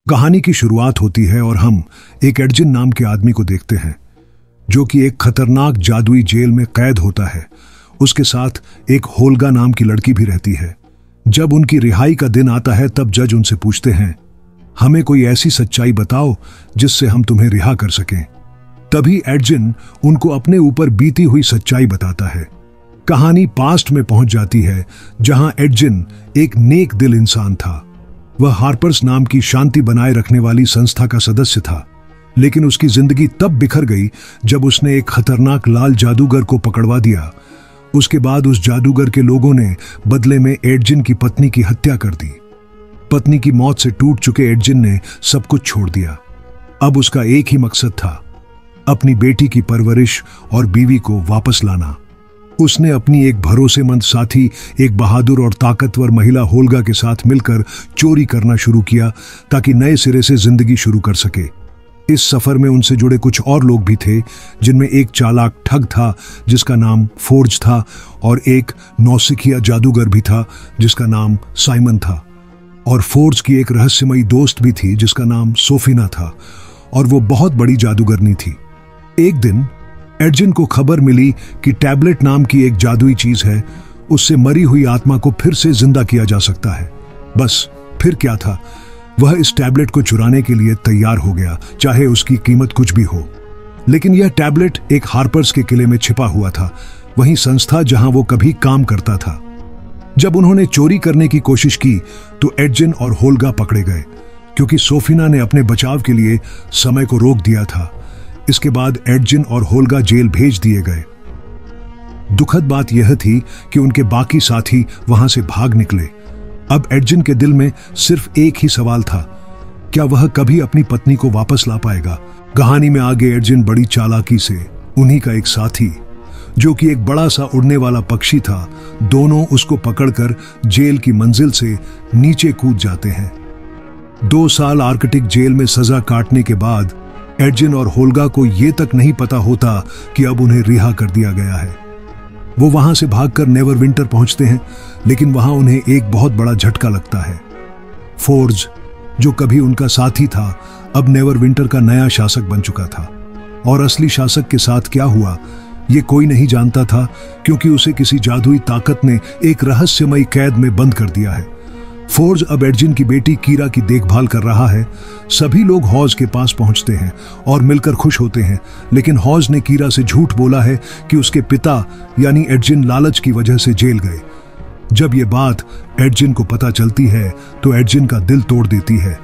कहानी की शुरुआत होती है और हम एक एडजिन नाम के आदमी को देखते हैं जो कि एक खतरनाक जादुई जेल में कैद होता है। उसके साथ एक होल्गा नाम की लड़की भी रहती है। जब उनकी रिहाई का दिन आता है तब जज उनसे पूछते हैं, हमें कोई ऐसी सच्चाई बताओ जिससे हम तुम्हें रिहा कर सकें। तभी एडजिन उनको अपने ऊपर बीती हुई सच्चाई बताता है। कहानी पास्ट में पहुंच जाती है जहां एडजिन एक नेक दिल इंसान था। वह हार्पर्स नाम की शांति बनाए रखने वाली संस्था का सदस्य था, लेकिन उसकी जिंदगी तब बिखर गई जब उसने एक खतरनाक लाल जादूगर को पकड़वा दिया। उसके बाद उस जादूगर के लोगों ने बदले में एडजिन की पत्नी की हत्या कर दी। पत्नी की मौत से टूट चुके एडजिन ने सब कुछ छोड़ दिया। अब उसका एक ही मकसद था, अपनी बेटी की परवरिश और बीवी को वापस लाना। उसने अपनी एक भरोसेमंद साथी, एक बहादुर और ताकतवर महिला होल्गा के साथ मिलकर चोरी करना शुरू किया ताकि नए सिरे से जिंदगी शुरू कर सके। इस सफर में उनसे जुड़े कुछ और लोग भी थे, जिनमें एक चालाक ठग था जिसका नाम फोर्ज था और एक नौसिखिया जादूगर भी था जिसका नाम साइमन था। और फोर्ज की एक रहस्यमयी दोस्त भी थी जिसका नाम सोफिना था और वो बहुत बड़ी जादूगरनी थी। एक दिन एडजिन को खबर मिली कि टैबलेट नाम की एक जादुई चीज है, उससे मरी हुई आत्मा को फिर से जिंदा किया जा सकता है। बस फिर क्या था, वह इस टैबलेट को चुराने के लिए तैयार हो गया, चाहे उसकी कीमत कुछ भी हो। लेकिन यह टैबलेट एक हार्पर्स के किले में छिपा हुआ था, वही संस्था जहां वो कभी काम करता था। जब उन्होंने चोरी करने की कोशिश की तो एडजिन और होल्गा पकड़े गए, क्योंकि सोफिना ने अपने बचाव के लिए समय को रोक दिया था। इसके बाद एडजिन और होल्गा जेल भेज दिए गए। दुखद बात यह थी कि उनके बाकी साथी वहां से भाग निकले। अब एडजिन के दिल में सिर्फ एक ही सवाल था, क्या वह कभी अपनी पत्नी को वापस ला पाएगा। कहानी में आगे एडजिन बड़ी चालाकी से उन्हीं का एक साथी, जो कि एक बड़ा सा उड़ने वाला पक्षी था, दोनों उसको पकड़कर जेल की मंजिल से नीचे कूद जाते हैं। 2 साल आर्कटिक जेल में सजा काटने के बाद एडजिन और होल्गा को यह तक नहीं पता होता कि अब उन्हें रिहा कर दिया गया है। वो वहां से भागकर नेवरविंटर पहुंचते हैं, लेकिन वहां उन्हें एक बहुत बड़ा झटका लगता है। फोर्ज, जो कभी उनका साथी था, अब नेवरविंटर का नया शासक बन चुका था। और असली शासक के साथ क्या हुआ ये कोई नहीं जानता था, क्योंकि उसे किसी जादुई ताकत ने एक रहस्यमयी कैद में बंद कर दिया है। फोर्ज अब एडजिन की बेटी कीरा की देखभाल कर रहा है। सभी लोग हॉज के पास पहुंचते हैं और मिलकर खुश होते हैं, लेकिन हॉज ने कीरा से झूठ बोला है कि उसके पिता यानी एडजिन लालच की वजह से जेल गए। जब ये बात एडजिन को पता चलती है तो एडजिन का दिल तोड़ देती है।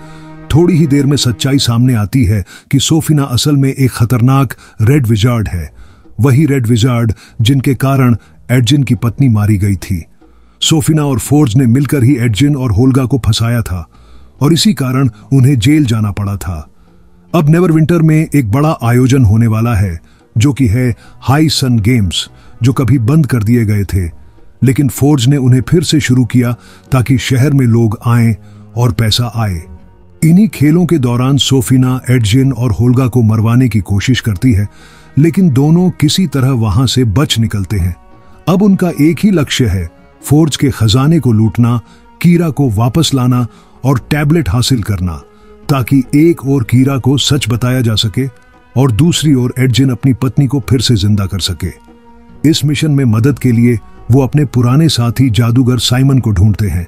थोड़ी ही देर में सच्चाई सामने आती है कि सोफिना असल में एक खतरनाक रेड विजार्ड है, वही रेड विजार्ड जिनके कारण एडजिन की पत्नी मारी गई थी। सोफिना और फोर्ज ने मिलकर ही एडजिन और होल्गा को फंसाया था और इसी कारण उन्हें जेल जाना पड़ा था। अब नेवरविंटर में एक बड़ा आयोजन होने वाला है, जो कि है हाई सन गेम्स, जो कभी बंद कर दिए गए थे, लेकिन फोर्ज ने उन्हें फिर से शुरू किया ताकि शहर में लोग आएं और पैसा आए। इन्हीं खेलों के दौरान सोफिना एडजिन और होल्गा को मरवाने की कोशिश करती है, लेकिन दोनों किसी तरह वहां से बच निकलते हैं। अब उनका एक ही लक्ष्य है, फोर्ज के खजाने को लूटना, कीरा को वापस लाना और टैबलेट हासिल करना, ताकि एक और कीरा को सच बताया जा सके और दूसरी ओर एडजिन अपनी पत्नी को फिर से जिंदा कर सके। इस मिशन में मदद के लिए वो अपने पुराने साथी जादूगर साइमन को ढूंढते हैं।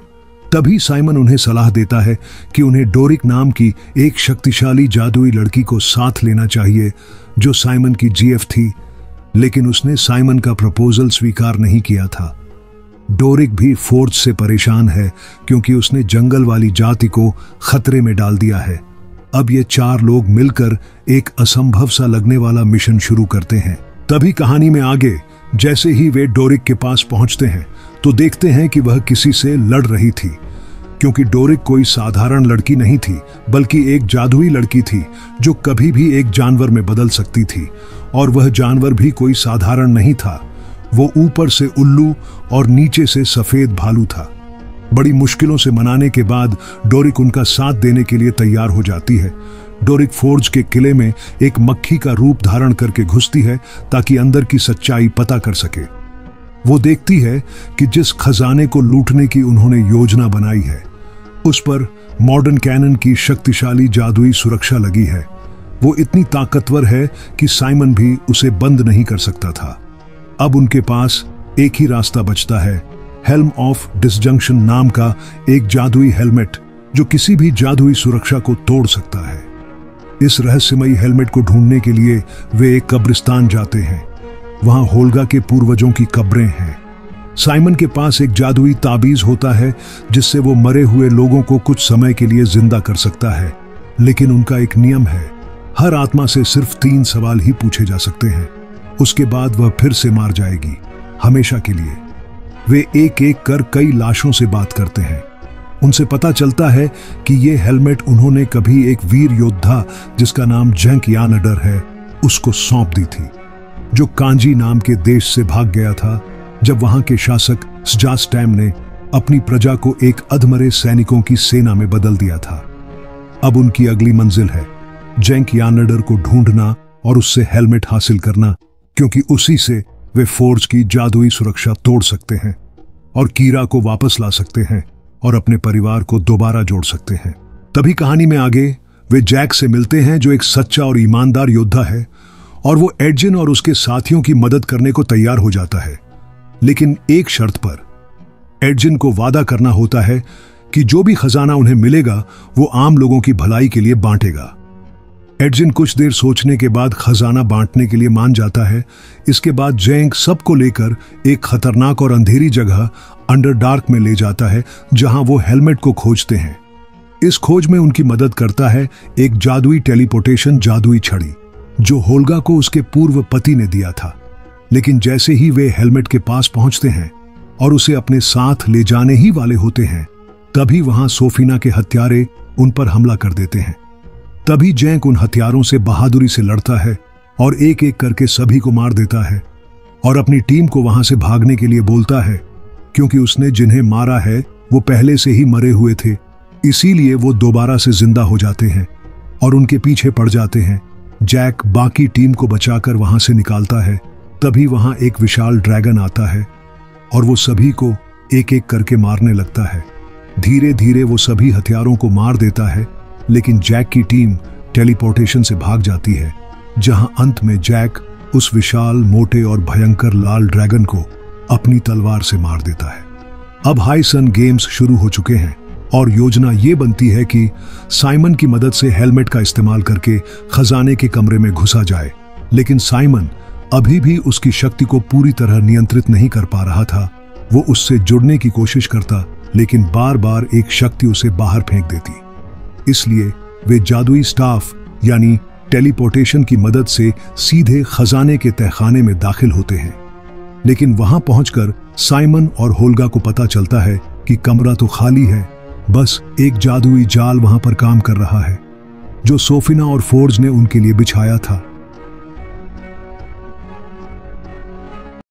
तभी साइमन उन्हें सलाह देता है कि उन्हें डोरिक नाम की एक शक्तिशाली जादुई लड़की को साथ लेना चाहिए, जो साइमन की जीएफ थी, लेकिन उसने साइमन का प्रपोजल स्वीकार नहीं किया था। डोरिक भी फोर्ज से परेशान है, क्योंकि उसने जंगल वाली जाति को खतरे में डाल दिया है। अब ये 4 लोग मिलकर एक असंभव सा लगने वाला मिशन शुरू करते हैं। तभी कहानी में आगे जैसे ही वे डोरिक के पास पहुंचते हैं तो देखते हैं कि वह किसी से लड़ रही थी, क्योंकि डोरिक कोई साधारण लड़की नहीं थी, बल्कि एक जादुई लड़की थी जो कभी भी एक जानवर में बदल सकती थी। और वह जानवर भी कोई साधारण नहीं था, वो ऊपर से उल्लू और नीचे से सफेद भालू था। बड़ी मुश्किलों से मनाने के बाद डोरिक उनका साथ देने के लिए तैयार हो जाती है। डोरिक फोर्ज के किले में एक मक्खी का रूप धारण करके घुसती है ताकि अंदर की सच्चाई पता कर सके। वो देखती है कि जिस खजाने को लूटने की उन्होंने योजना बनाई है, उस पर मॉडर्न कैनन की शक्तिशाली जादुई सुरक्षा लगी है। वो इतनी ताकतवर है कि साइमन भी उसे बंद नहीं कर सकता था। अब उनके पास एक ही रास्ता बचता है, हेल्म ऑफ डिसजंक्शन नाम का एक जादुई हेलमेट जो किसी भी जादुई सुरक्षा को तोड़ सकता है। इस रहस्यमयी हेलमेट को ढूंढने के लिए वे एक कब्रिस्तान जाते हैं। वहां होल्गा के पूर्वजों की कब्रें हैं। साइमन के पास एक जादुई ताबीज होता है जिससे वो मरे हुए लोगों को कुछ समय के लिए जिंदा कर सकता है, लेकिन उनका एक नियम है, हर आत्मा से सिर्फ 3 सवाल ही पूछे जा सकते हैं। उसके बाद वह फिर से मार जाएगी, हमेशा के लिए। वे एक एक कर कई लाशों से बात करते हैं। उनसे पता चलता है कि ये हेलमेट उन्होंने कभी एक वीर योद्धा जिसका नाम जेंक यानडर है उसको सौंप दी थी, जो कांजी नाम के देश से भाग गया था जब वहां के शासक स्जास्टैम ने अपनी प्रजा को एक अधमरे सैनिकों की सेना में बदल दिया था। अब उनकी अगली मंजिल है जेंक यानडर को ढूंढना और उससे हेलमेट हासिल करना, क्योंकि उसी से वे फोर्ज की जादुई सुरक्षा तोड़ सकते हैं और कीरा को वापस ला सकते हैं और अपने परिवार को दोबारा जोड़ सकते हैं। तभी कहानी में आगे वे जैक से मिलते हैं जो एक सच्चा और ईमानदार योद्धा है, और वो एडजिन और उसके साथियों की मदद करने को तैयार हो जाता है, लेकिन एक शर्त पर। एडजिन को वादा करना होता है कि जो भी खजाना उन्हें मिलेगा वो आम लोगों की भलाई के लिए बांटेगा। एडजिन कुछ देर सोचने के बाद खजाना बांटने के लिए मान जाता है। इसके बाद जेंक सबको लेकर एक खतरनाक और अंधेरी जगह अंडर डार्क में ले जाता है जहां वो हेलमेट को खोजते हैं। इस खोज में उनकी मदद करता है एक जादुई टेलीपोर्टेशन जादुई छड़ी जो होल्गा को उसके पूर्व पति ने दिया था। लेकिन जैसे ही वे हेलमेट के पास पहुंचते हैं और उसे अपने साथ ले जाने ही वाले होते हैं, तभी वहां सोफिना के हत्यारे उन पर हमला कर देते हैं। तभी जेंक उन हथियारों से बहादुरी से लड़ता है और एक एक करके सभी को मार देता है और अपनी टीम को वहां से भागने के लिए बोलता है, क्योंकि उसने जिन्हें मारा है वो पहले से ही मरे हुए थे, इसीलिए वो दोबारा से जिंदा हो जाते हैं और उनके पीछे पड़ जाते हैं। जैक बाकी टीम को बचाकर वहां से निकालता है। तभी वहां एक विशाल ड्रैगन आता है और वो सभी को एक एक करके मारने लगता है। धीरे धीरे वो सभी हथियारों को मार देता है, लेकिन जैक की टीम टेलीपोर्टेशन से भाग जाती है, जहां अंत में जैक उस विशाल, मोटे और भयंकर लाल ड्रैगन को अपनी तलवार से मार देता है। अब हाई सन गेम्स शुरू हो चुके हैं और योजना ये बनती है कि साइमन की मदद से हेलमेट का इस्तेमाल करके खजाने के कमरे में घुसा जाए, लेकिन साइमन अभी भी उसकी शक्ति को पूरी तरह नियंत्रित नहीं कर पा रहा था। वो उससे जुड़ने की कोशिश करता, लेकिन बार बार एक शक्ति उसे बाहर फेंक देती। इसलिए वे जादुई स्टाफ यानी टेलीपोर्टेशन की मदद से सीधे खजाने के तहखाने में दाखिल होते हैं। लेकिन वहां पहुंचकर साइमन और होल्गा को पता चलता है कि कमरा तो खाली है, बस एक जादुई जाल वहां पर काम कर रहा है जो सोफिना और फोर्ज ने उनके लिए बिछाया था।